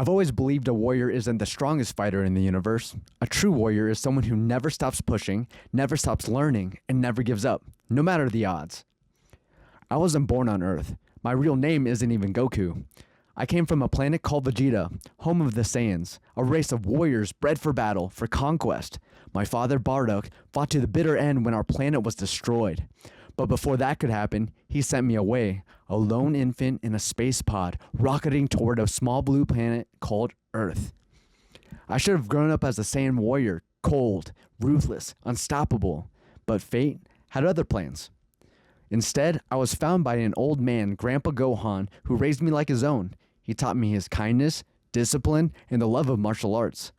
I've always believed a warrior isn't the strongest fighter in the universe. A true warrior is someone who never stops pushing, never stops learning, and never gives up, no matter the odds. I wasn't born on Earth. My real name isn't even Goku. I came from a planet called Vegeta, home of the Saiyans, a race of warriors bred for battle, for conquest. My father, Bardock, fought to the bitter end when our planet was destroyed. But before that could happen, he sent me away, a lone infant in a space pod, rocketing toward a small blue planet called Earth. I should have grown up as a Saiyan warrior, cold, ruthless, unstoppable. But fate had other plans. Instead, I was found by an old man, Grandpa Gohan, who raised me like his own. He taught me his kindness, discipline, and the love of martial arts.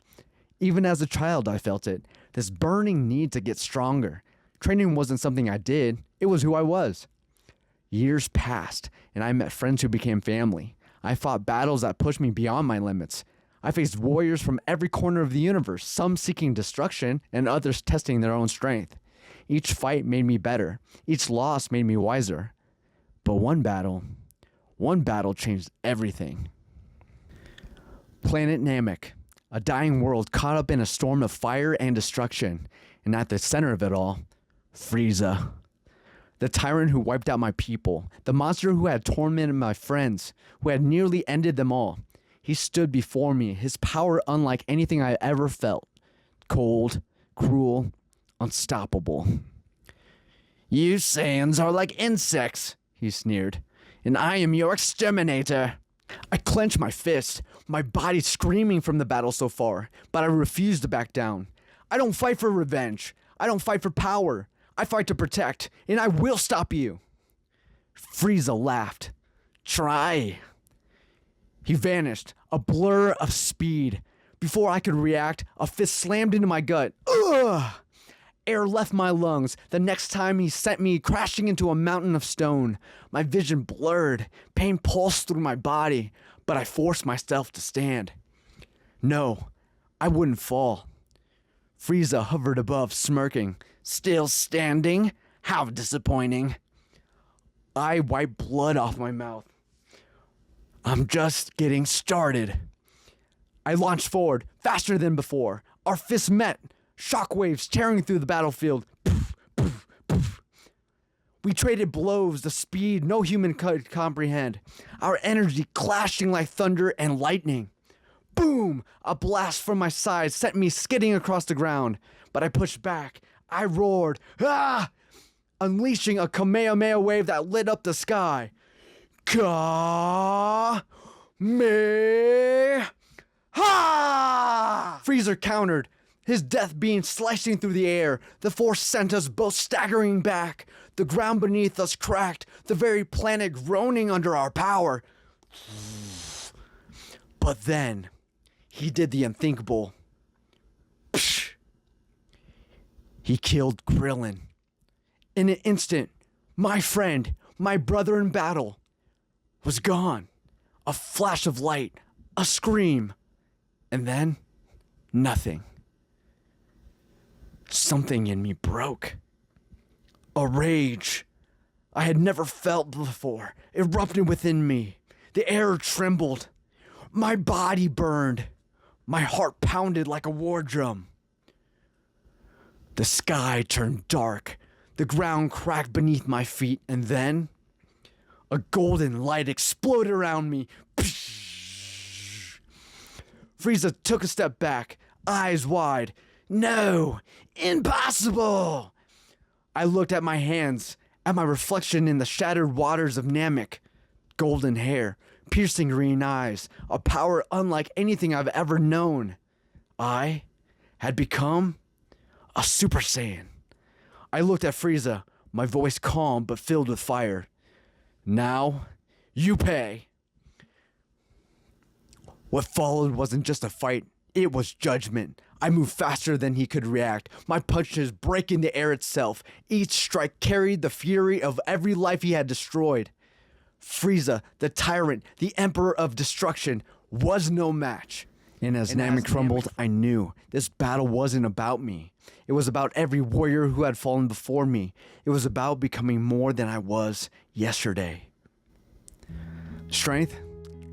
Even as a child, I felt it, this burning need to get stronger. Training wasn't something I did, it was who I was. Years passed, and I met friends who became family. I fought battles that pushed me beyond my limits. I faced warriors from every corner of the universe, some seeking destruction and others testing their own strength. Each fight made me better. Each loss made me wiser. But one battle changed everything. Planet Namek, a dying world caught up in a storm of fire and destruction. And at the center of it all, Frieza. The tyrant who wiped out my people. The monster who had tormented my friends. Who had nearly ended them all. He stood before me, his power unlike anything I ever felt. Cold, cruel, unstoppable. "You Saiyans are like insects," he sneered, "and I am your exterminator." I clenched my fist, my body screaming from the battle so far, but I refused to back down. I don't fight for revenge. I don't fight for power. I fight to protect, and I will stop you. Frieza laughed. "Try." He vanished, a blur of speed. Before I could react, a fist slammed into my gut. Ugh! Air left my lungs. The next time he sent me crashing into a mountain of stone. My vision blurred. Pain pulsed through my body, but I forced myself to stand. No, I wouldn't fall. Frieza hovered above, smirking. "Still standing? How disappointing." I wiped blood off my mouth. "I'm just getting started." I launched forward, faster than before. Our fists met. Shockwaves tearing through the battlefield. Poof, poof, poof. We traded blows, the speed no human could comprehend. Our energy clashing like thunder and lightning. Boom! A blast from my side sent me skidding across the ground. But I pushed back. I roared. Ah! Unleashing a Kamehameha wave that lit up the sky. Ka-me-ha! Frieza countered. His death beam slicing through the air. The force sent us both staggering back. The ground beneath us cracked, the very planet groaning under our power. But then, he did the unthinkable. Psh! He killed Krillin. In an instant, my friend, my brother in battle, was gone. A flash of light, a scream, and then, nothing. Something in me broke. A rage I had never felt before erupted within me. The air trembled. My body burned. My heart pounded like a war drum. The sky turned dark. The ground cracked beneath my feet, and then a golden light exploded around me. Frieza took a step back, eyes wide. "No! Impossible!" I looked at my hands, at my reflection in the shattered waters of Namek. Golden hair, piercing green eyes, a power unlike anything I've ever known. I had become a Super Saiyan. I looked at Frieza, my voice calm but filled with fire. "Now, you pay." What followed wasn't just a fight, it was judgment. I moved faster than he could react, my punches breaking the air itself. Each strike carried the fury of every life he had destroyed. Frieza, the tyrant, the emperor of destruction, was no match. And as Namek crumbled, I knew this battle wasn't about me. It was about every warrior who had fallen before me. It was about becoming more than I was yesterday. Strength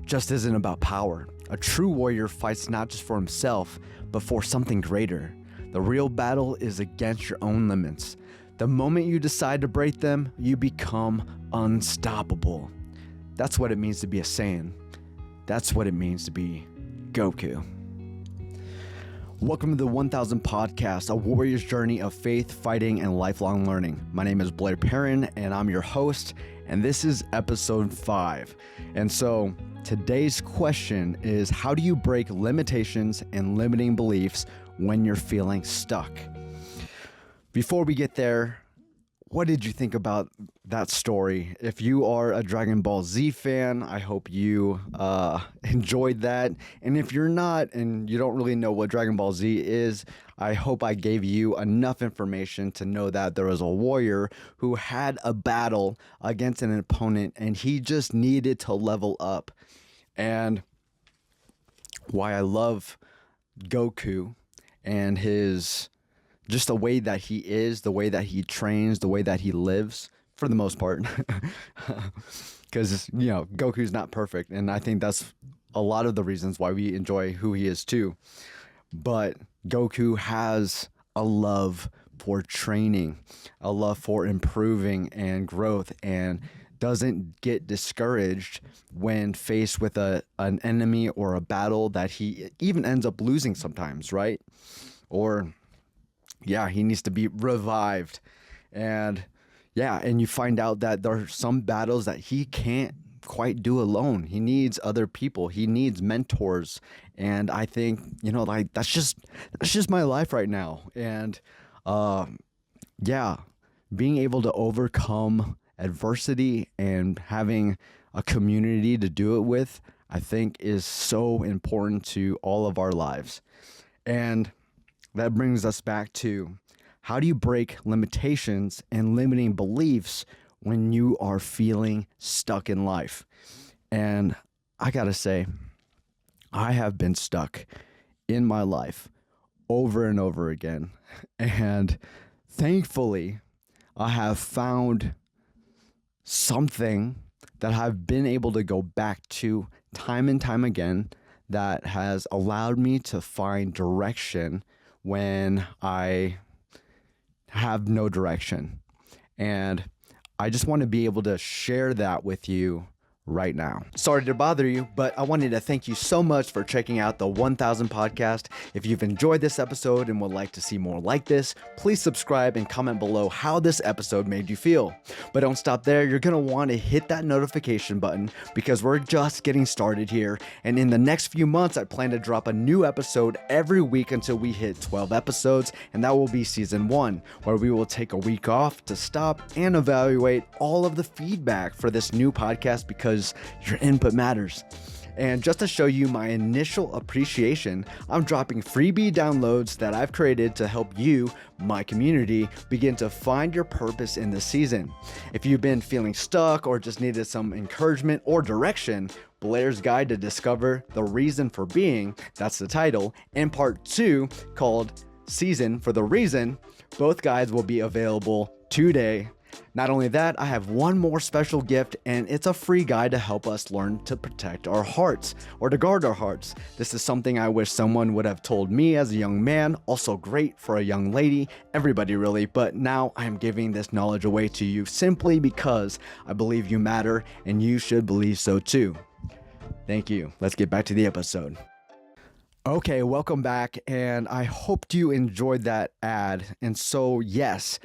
just isn't about power. A true warrior fights not just for himself, but for something greater. The real battle is against your own limits. The moment you decide to break them, you become unstoppable. That's what it means to be a Saiyan. That's what it means to be Goku. Welcome to the 1000 Podcast, a warrior's journey of faith, fighting, and lifelong learning. My name is Blair Perrin, and I'm your host, and this is episode 5. And so today's question is, how do you break limitations and limiting beliefs when you're feeling stuck? Before we get there, what did you think about that story? If you are a Dragon Ball Z fan, I hope you enjoyed that. And if you're not and you don't really know what Dragon Ball Z is, I hope I gave you enough information to know that there was a warrior who had a battle against an opponent and he just needed to level up. And why I love Goku and his just the way that he is, the way that he trains, the way that he lives, for the most part. Because, Goku's not perfect. And I think that's a lot of the reasons why we enjoy who he is too. But Goku has a love for training, a love for improving and growth, and doesn't get discouraged when faced with an enemy or a battle that he even ends up losing sometimes, right? Or he needs to be revived. And you find out that there are some battles that he can't quite do alone. He needs other people. He needs mentors. And I think, that's just my life right now. And being able to overcome adversity and having a community to do it with, I think is so important to all of our lives. And that brings us back to, how do you break limitations and limiting beliefs when you are feeling stuck in life? And I gotta say, I have been stuck in my life over and over again. And thankfully, I have found something that I've been able to go back to time and time again that has allowed me to find direction when I have no direction. And I just want to be able to share that with you right now. Sorry to bother you, but I wanted to thank you so much for checking out the 1000 Podcast. If you've enjoyed this episode and would like to see more like this, please subscribe and comment below how this episode made you feel. But don't stop there. You're going to want to hit that notification button because we're just getting started here. And in the next few months, I plan to drop a new episode every week until we hit 12 episodes. And that will be season 1, where we will take a week off to stop and evaluate all of the feedback for this new podcast, because your input matters. And just to show you my initial appreciation, I'm dropping freebie downloads that I've created to help you, my community, begin to find your purpose in this season. If you've been feeling stuck or just needed some encouragement or direction, Blair's Guide to Discover the Reason for Being, that's the title, and part 2 called Season for the Reason, both guides will be available today. Not only that, I have one more special gift, and it's a free guide to help us learn to protect our hearts, or to guard our hearts. This is something I wish someone would have told me as a young man, also great for a young lady, everybody really, but now I am giving this knowledge away to you simply because I believe you matter, and you should believe so too. Thank you. Let's get back to the episode. Okay, welcome back, and I hope you enjoyed that ad. And so, yes,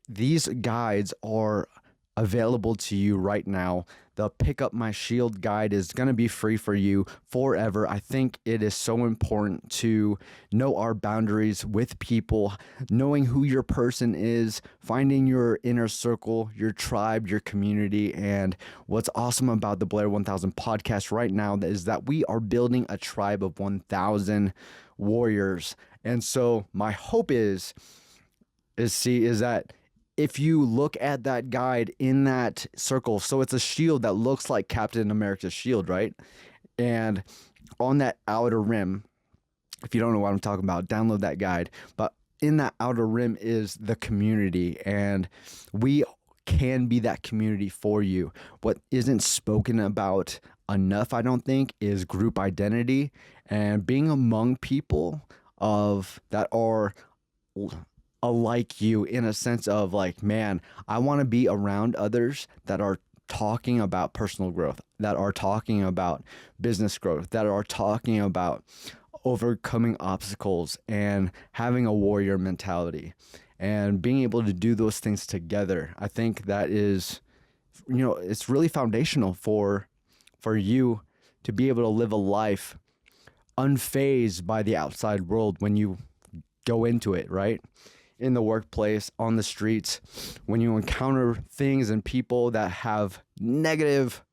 these guides are available to you right now. The Pick Up My Shield guide is going to be free for you forever. I think it is so important to know our boundaries with people, knowing who your person is, finding your inner circle, your tribe, your community. And what's awesome about the Blair 1000 Podcast right now is that we are building a tribe of 1000 warriors. And so my hope is that if you look at that guide in that circle, so it's a shield that looks like Captain America's shield, right? And on that outer rim, if you don't know what I'm talking about, download that guide. But in that outer rim is the community, and we can be that community for you. What isn't spoken about enough, I don't think, is group identity and being among people of that are alike you in a sense of like, man, I want to be around others that are talking about personal growth, that are talking about business growth, that are talking about overcoming obstacles and having a warrior mentality and being able to do those things together. I think that is, it's really foundational for you to be able to live a life unfazed by the outside world when you go into it, right? In the workplace, on the streets, when you encounter things and people that have negative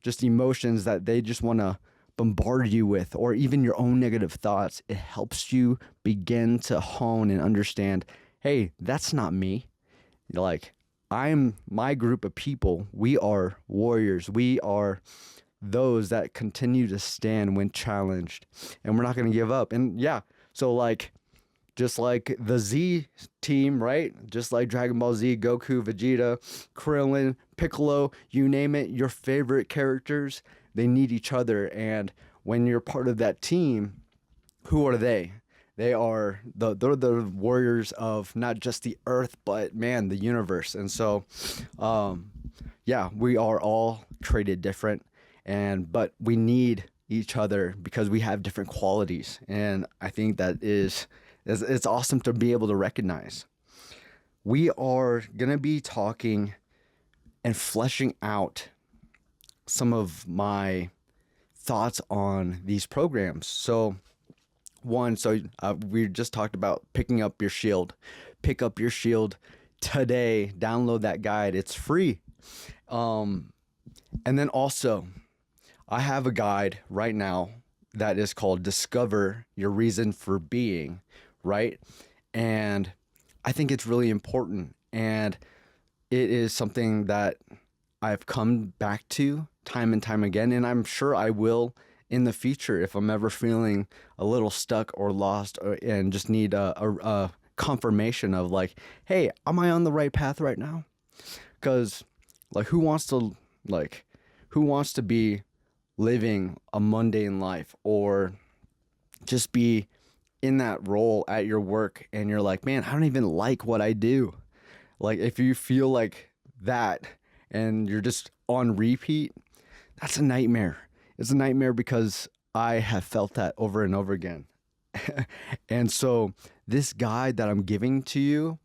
just emotions that they just want to bombard you with, or even your own negative thoughts, it helps you begin to hone and understand, hey, that's not me. Like, I'm my group of people. We are warriors. We are those that continue to stand when challenged, and we're not going to give up. And yeah, so like, just like the Z team, right? Just like Dragon Ball Z, Goku, Vegeta, Krillin, Piccolo, you name it, your favorite characters, they need each other. And when you're part of that team, who are they? They're the warriors of not just the earth, but man, the universe. And so, yeah, we are all created different, but we need each other because we have different qualities. And I think that it's awesome to be able to recognize. We are going to be talking and fleshing out some of my thoughts on these programs. So we just talked about picking up your shield. Pick up your shield today. Download that guide. It's free. And then also, I have a guide right now that is called Discover Your Reason for Being, right? And I think it's really important. And it is something that I've come back to time and time again. And I'm sure I will in the future if I'm ever feeling a little stuck or lost and just need a confirmation of like, hey, am I on the right path right now? Because like, who wants to be living a mundane life or just be in that role at your work and you're like, man, I don't even like what I do. Like, if you feel like that and you're just on repeat, that's a nightmare. It's a nightmare because I have felt that over and over again. And so this guide that I'm giving to you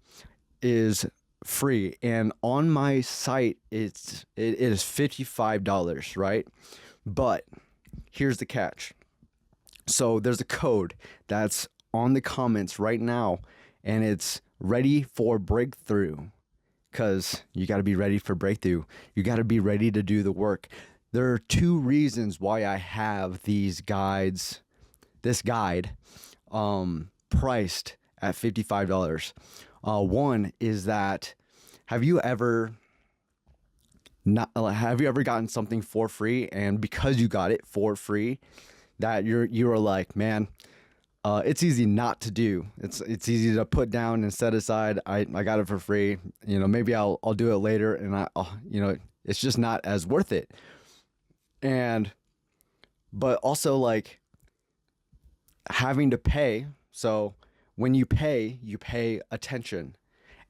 is free. And on my site, it is $55, right? But here's the catch. So there's a code that's on the comments right now, and it's ready for breakthrough, because you got to be ready for breakthrough. You got to be ready to do the work. There are two reasons why I have this guide priced at $55. One is that have you ever gotten something for free, and because you got it for free, that you are like, man, it's easy not to do. It's easy to put down and set aside. I got it for free. Maybe I'll do it later, and it's just not as worth it. But also like having to pay. So when you pay attention,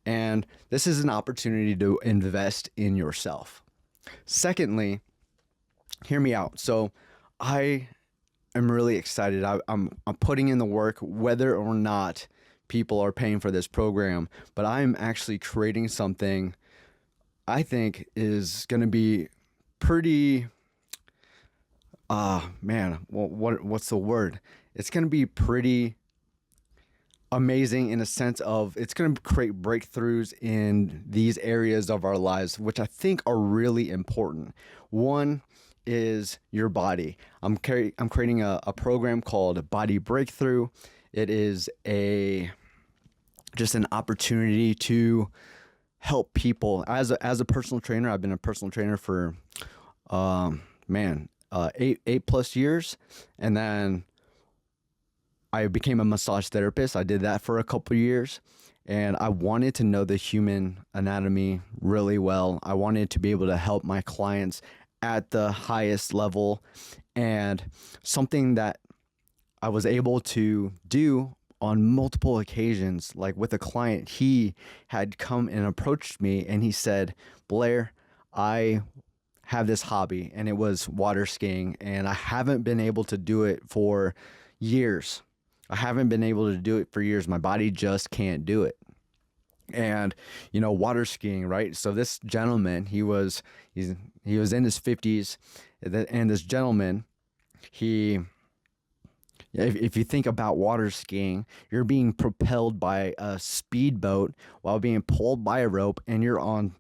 and this is an opportunity to invest in yourself. Secondly, hear me out. So I am really excited. I'm putting in the work, whether or not people are paying for this program, but I'm actually creating something I think is going to be pretty, what's the word? It's going to be pretty amazing in a sense of it's going to create breakthroughs in these areas of our lives, which I think are really important. One is your body. I'm creating a program called Body Breakthrough. It is just an opportunity to help people. As a personal trainer, I've been a personal trainer for 8+ years, and then I became a massage therapist. I did that for a couple years, and I wanted to know the human anatomy really well. I wanted to be able to help my clients at the highest level. And something that I was able to do on multiple occasions, like with a client, he had come and approached me and he said, Blair, I have this hobby, and it was water skiing, and I haven't been able to do it for years. I haven't been able to do it for years. My body just can't do it. And water skiing, right? So this gentleman, he was in his 50s, and this gentleman, he if you think about water skiing, you're being propelled by a speedboat while being pulled by a rope, and you're on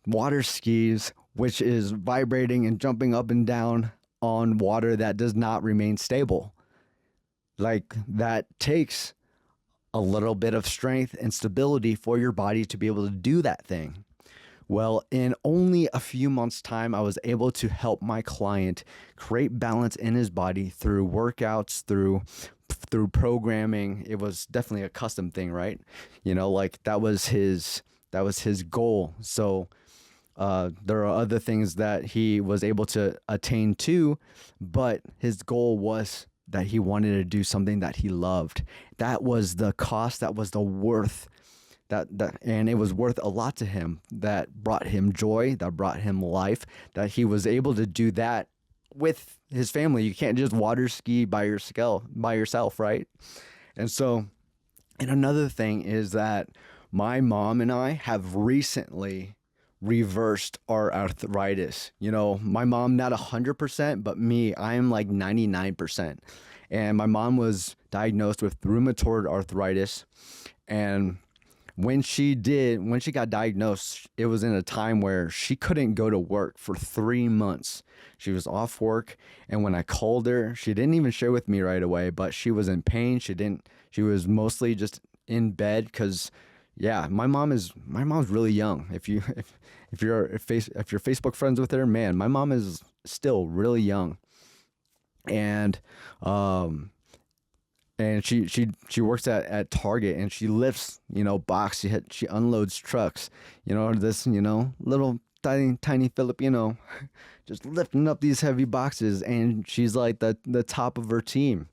water skis, which is vibrating and jumping up and down on water that does not remain stable. Like, that takes a little bit of strength and stability for your body to be able to do that thing. Well, in only a few months' time, I was able to help my client create balance in his body through workouts, through programming. It was definitely a custom thing, right? Like that was his goal. So there are other things that he was able to attain to, but his goal was that he wanted to do something that he loved. That was the cost, that was the worth, and it was worth a lot to him. That brought him joy, that brought him life, that he was able to do that with his family. You can't just water ski by yourself, right? And so, and another thing is that my mom and I have recently reversed our arthritis. My mom, not 100%, but me, I am like 99%. And my mom was diagnosed with rheumatoid arthritis. And when she got diagnosed, it was in a time where she couldn't go to work for 3 months. She was off work. And when I called her, she didn't even share with me right away, but she was in pain. She was mostly just in bed because, yeah, my mom's really young. If you're Facebook friends with her, man, my mom is still really young. And she works at Target, and she lifts, box. She unloads trucks, this, little tiny Filipino, just lifting up these heavy boxes, and she's like the top of her team.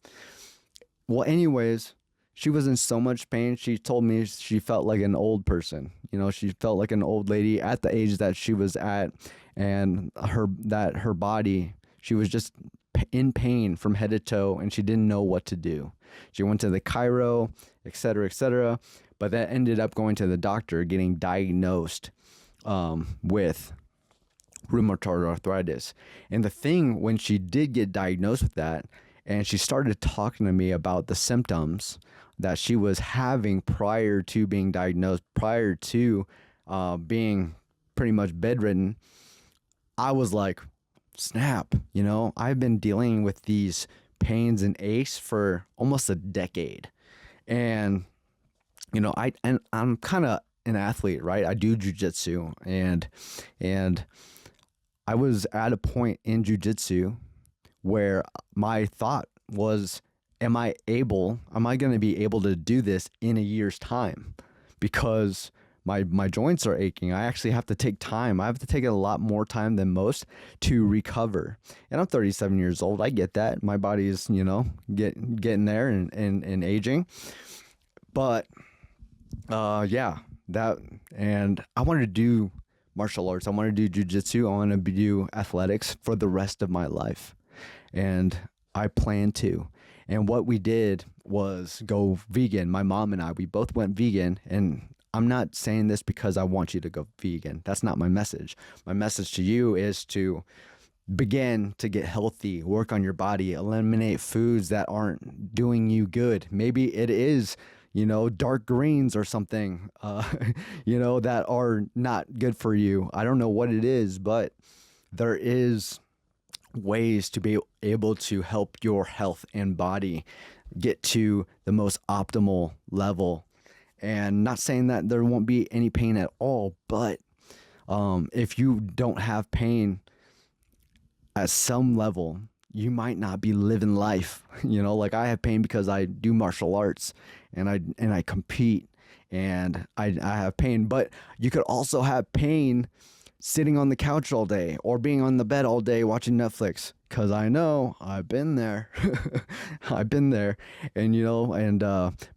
Well, anyways, she was in so much pain. She told me she felt like an old person. She felt like an old lady at the age that she was at, and her body, she was just in pain from head to toe, and she didn't know what to do. She went to the chiro, et cetera, but that ended up going to the doctor, getting diagnosed with rheumatoid arthritis. And the thing, when she did get diagnosed with that, and she started talking to me about the symptoms that she was having prior to being diagnosed, prior to being pretty much bedridden, I was like, snap, I've been dealing with these pains and aches for almost a decade. And, I'm kind of an athlete, right? I do jujitsu, and I was at a point in jujitsu where my thought was, am I going to be able to do this in a year's time? Because my joints are aching. I actually have to take time. I have to take a lot more time than most to recover. And I'm 37 years old. I get that. My body is, getting there and aging. But and I wanted to do martial arts. I want to do jujitsu. I want to do athletics for the rest of my life. And I plan to. And what we did was go vegan. My mom and I, we both went vegan. And I'm not saying this because I want you to go vegan. That's not my message. My message to you is to begin to get healthy, work on your body, eliminate foods that aren't doing you good. Maybe it is, dark greens or something, that are not good for you. I don't know what it is, but there is ways to be able to help your health and body get to the most optimal level. And not saying that there won't be any pain at all, but if you don't have pain at some level, you might not be living life. Like I have pain because I do martial arts and I compete, and I have pain. But you could also have pain sitting on the couch all day or being on the bed all day watching Netflix. Cause I know I've been there. I've been there. And,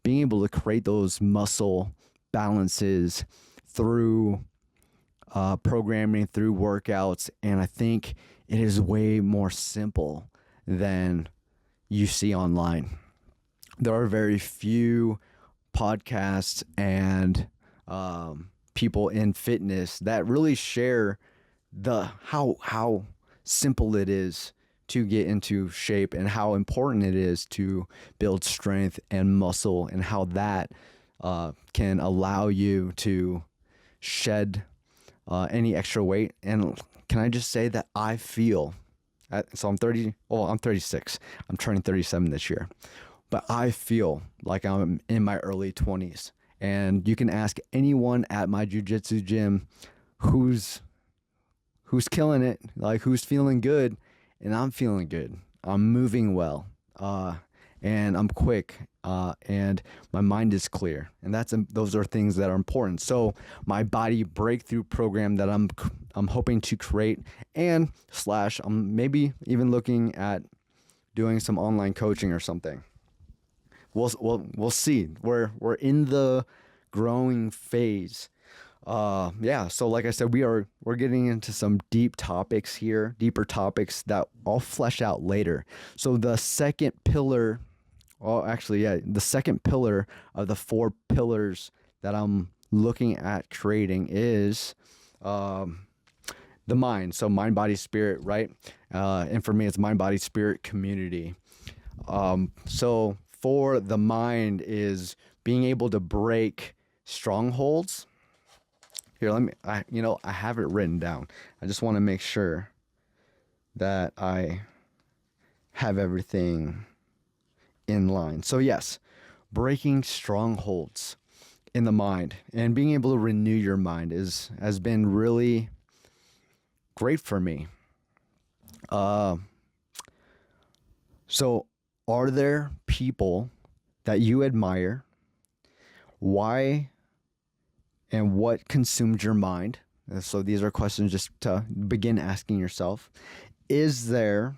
being able to create those muscle balances through programming, through workouts. And I think it is way more simple than you see online. There are very few podcasts and people in fitness that really share the how simple it is to get into shape and how important it is to build strength and muscle, and how that can allow you to shed any extra weight. And can I just say that I feel, so I'm 36. I'm turning 37 this year. But I feel like I'm in my early 20s. And you can ask anyone at my jiu-jitsu gym who's killing it, like who's feeling good, and I'm feeling good. I'm moving well, and I'm quick, and my mind is clear. And those are things that are important. So my body breakthrough program that I'm hoping to create, and I'm maybe even looking at doing some online coaching or something. We'll see. We're in the growing phase. So like I said, we're getting into some deeper topics that I'll flesh out later. So the second pillar, the second pillar of the 4 pillars that I'm looking at creating is the mind. So mind, body, spirit, right? And for me, it's mind, body, spirit community. So for the mind is being able to break strongholds. Here, I have it written down. I just want to make sure that I have everything in line. So yes, breaking strongholds in the mind and being able to renew your mind has been really great for me. So are there people that you admire? Why and what consumed your mind? So these are questions just to begin asking yourself. Is there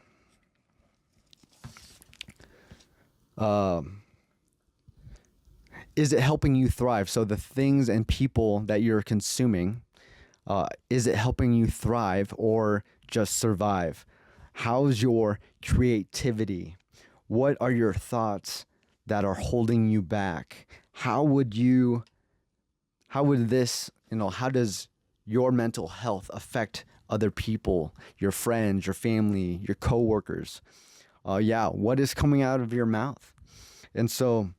is it helping you thrive? So the things and people that you're consuming, is it helping you thrive or just survive? How's your creativity? What are your thoughts that are holding you back? How does your mental health affect other people, your friends, your family, your coworkers? What is coming out of your mouth? And so,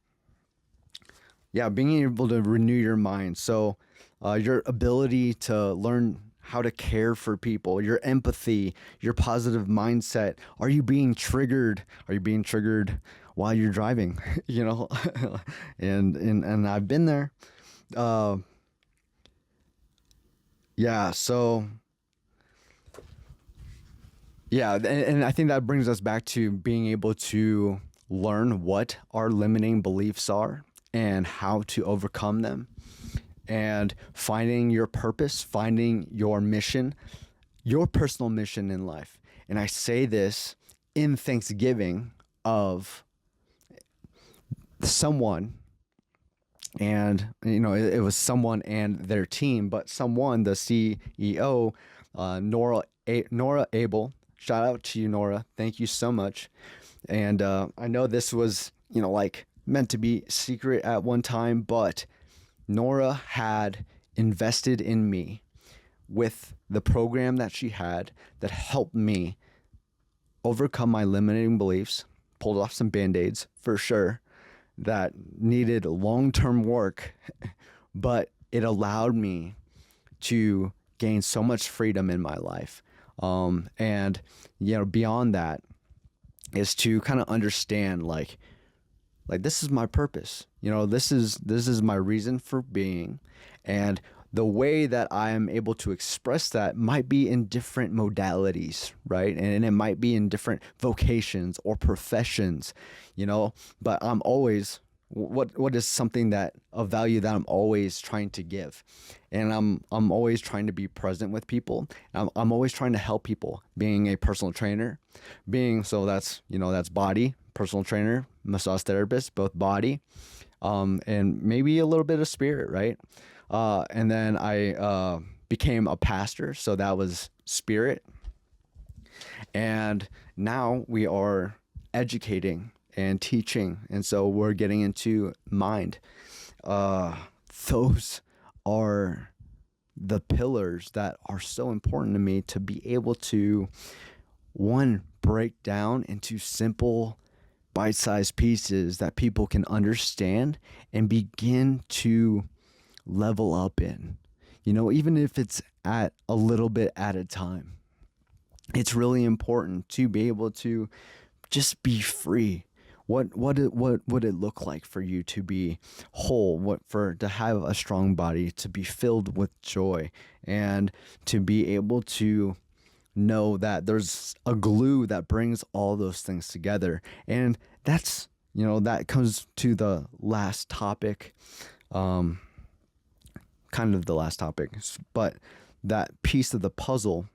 being able to renew your mind. So, your ability to learn how to care for people, your empathy, your positive mindset. Are you being triggered? Are you being triggered while you're driving? And I've been there. And I think that brings us back to being able to learn what our limiting beliefs are and how to overcome them, and finding your purpose, finding your mission, your personal mission in life. And I say this in thanksgiving of someone, and it was someone and their team, but someone, the CEO, Nora Abel. Shout out to you, Nora. Thank you so much. And I know this was meant to be secret at one time, but Nora had invested in me with the program that she had that helped me overcome my limiting beliefs, pulled off some Band-Aids for sure that needed long-term work, but it allowed me to gain so much freedom in my life. And beyond that is to kind of understand like this is my purpose. This is my reason for being, and the way that I am able to express that might be in different modalities, right? And it might be in different vocations or professions, but I'm always what is something that a value that I'm always trying to give, and I'm always trying to be present with people. I'm always trying to help people. Being a personal trainer, so that's that's body, personal trainer, massage therapist, both body, and maybe a little bit of spirit, right? And then I became a pastor, so that was spirit, and now we are educating and teaching, and so we're getting into mind. uh those are the pillars that are so important to me, to be able to, one, break down into simple bite-sized pieces that people can understand and begin to level up in, even if it's at a little bit at a time. It's really important to be able to just be free. What would it look like for you to be whole? To have a strong body, to be filled with joy, and to be able to know that there's a glue that brings all those things together. And that's, that comes to the last topic, kind of the last topic, but that piece of the puzzle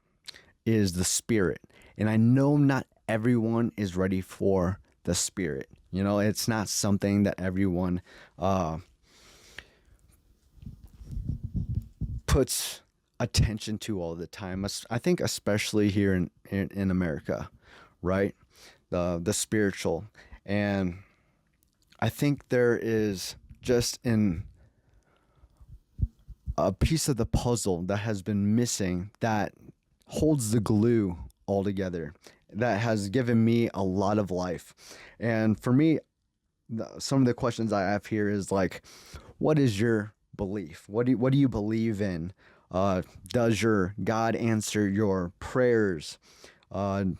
is the spirit. And I know not everyone is ready for the spirit. It's not something that everyone puts attention to all the time. I think especially here in America, right? The spiritual. And I think there is just a piece of the puzzle that has been missing, that holds the glue all together, that has given me a lot of life. And for me, some of the questions I have here is like, what is your belief? What do you believe in? Does your God answer your prayers? Do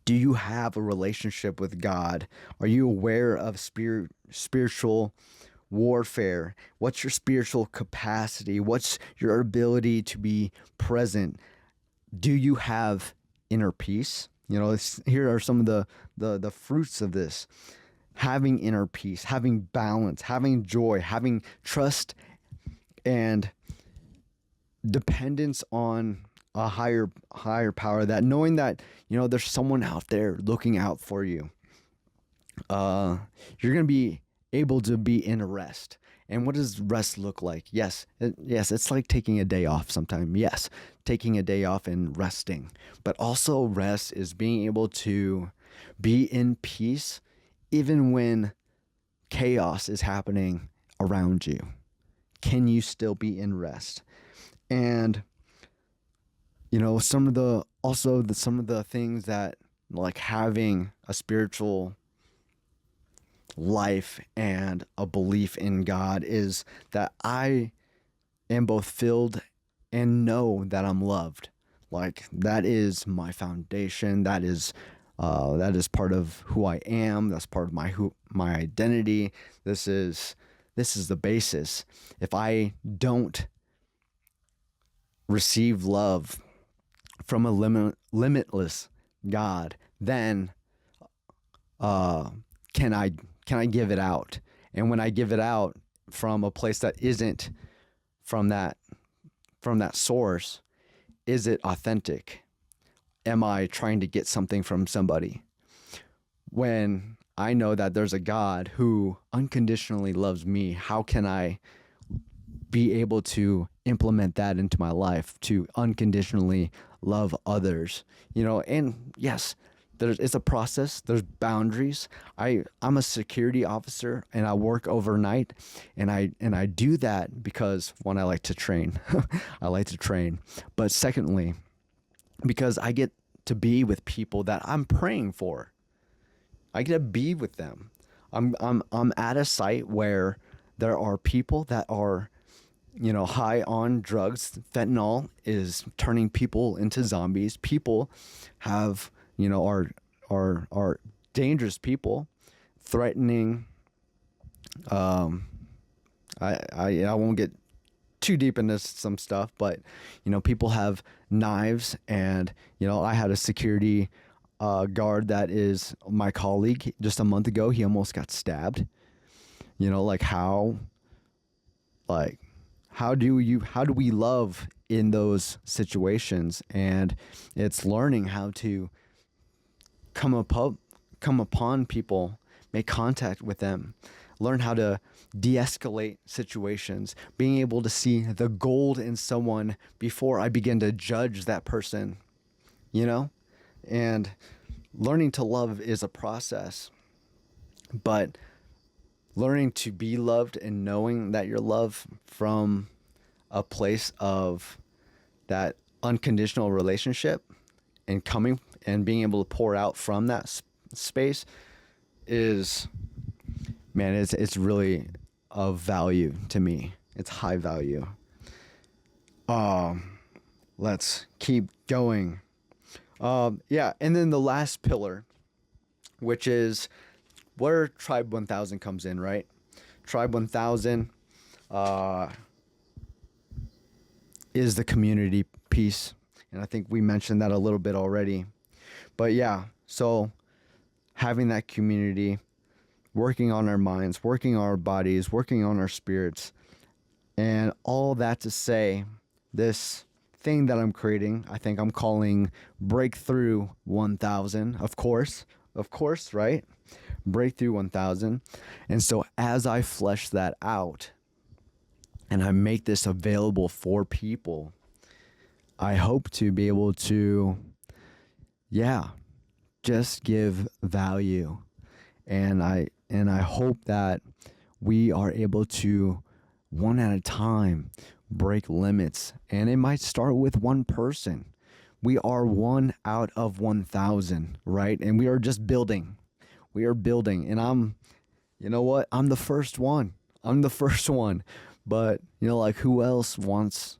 you have a relationship with God? Are you aware of spiritual warfare? What's your spiritual capacity? What's your ability to be present? Do you have inner peace? Here are some of the fruits of this: having inner peace, having balance, having joy, having trust and dependence on a higher power, that knowing that there's someone out there looking out for you. You're going to be able to be in rest. And what does rest look like? Yes, it's like taking a day off sometime. Yes, taking a day off and resting. But also rest is being able to be in peace even when chaos is happening around you. Can you still be in rest? And some of the things that, like, having a spiritual life and a belief in God, is that I am both filled and know that I'm loved. Like, that is my foundation. That is part of who I am. That's part of my identity. This is the basis. If I don't receive love from a limitless God, then can I give it out? And when I give it out from a place that isn't from that source, is it authentic? Am I trying to get something from somebody? When I know that there's a God who unconditionally loves me, how can I be able to implement that into my life, to unconditionally love others? And yes, it's a process. There's boundaries. I'm a security officer and I work overnight, and I do that because, one, I like to train. I like to train. But secondly, because I get to be with people that I'm praying for. I get to be with them. I'm at a site where there are people that are high on drugs. Fentanyl is turning people into zombies. People have, are dangerous people, threatening. I won't get too deep into some stuff, but people have knives, and I had a security guard that is my colleague just a month ago. He almost got stabbed. like how do we love in those situations? And it's learning how to come upon people, make contact with them, learn how to de-escalate situations, being able to see the gold in someone before I begin to judge that person, and learning to love is a process, but learning to be loved and knowing that you're loved from a place of that unconditional relationship and coming and being able to pour out from that space is, man, it's really of value to me. It's high value. Let's keep going. And then the last pillar, which is where Tribe 1000 comes in, right? Tribe 1000 is the community piece. And I think we mentioned that a little bit already. But yeah, so having that community, working on our minds, working on our bodies, working on our spirits, and all that to say, this thing that I'm creating, I think I'm calling Breakthrough 1000, of course, right? Breakthrough 1000. And so as I flesh that out and I make this available for people, I hope to be able to, just give value. And I hope that we are able to, one at a time, break limits. And it might start with one person. We are 1 out of 1,000, right? And we are just building. We are building. And I'm the first one. But, who else wants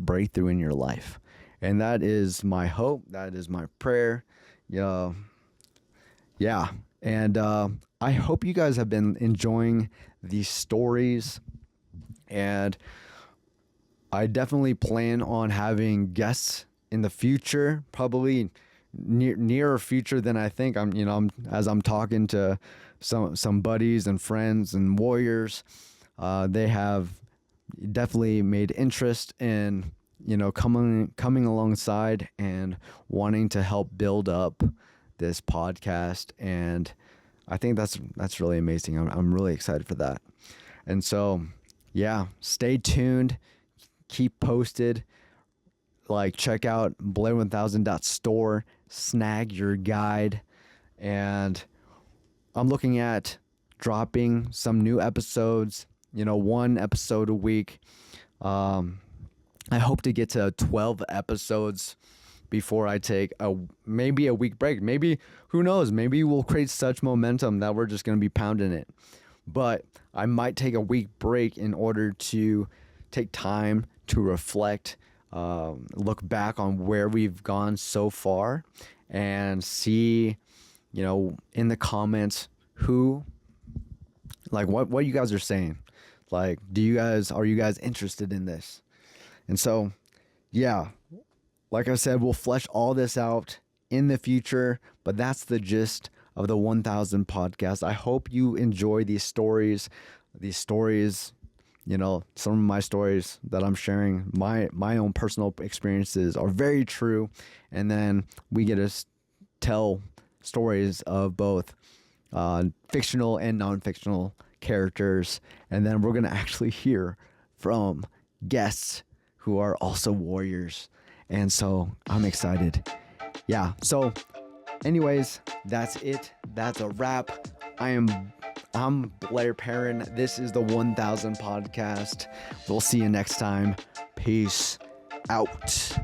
breakthrough in your life? And that is my hope. That is my prayer. And I hope you guys have been enjoying these stories. And I definitely plan on having guests in the future, probably nearer future than I think. As I'm talking to some buddies and friends and warriors, they have definitely made interest in coming alongside and wanting to help build up this podcast. And I think that's really amazing. I'm really excited for that. And so, stay tuned, keep posted, check out blair1000.store, snag your guide. And I'm looking at dropping some new episodes, 1 episode a week. I hope to get to 12 episodes before I take maybe a week break. Maybe, who knows, maybe we'll create such momentum that we're just going to be pounding it. But I might take a week break in order to take time to reflect, look back on where we've gone so far, and see, in the comments what you guys are saying. Are you guys interested in this? And so, like I said, we'll flesh all this out in the future, but that's the gist of the 1000 podcast. I hope you enjoy these stories. Some of my stories that I'm sharing, my own personal experiences are very true. And then we get to tell stories of both fictional and non-fictional characters. And then we're going to actually hear from guests who are also warriors. And so I'm excited. So anyways, that's it. That's a wrap. I'm Blair Perrin. This is the 1000 podcast. We'll see you next time. Peace out.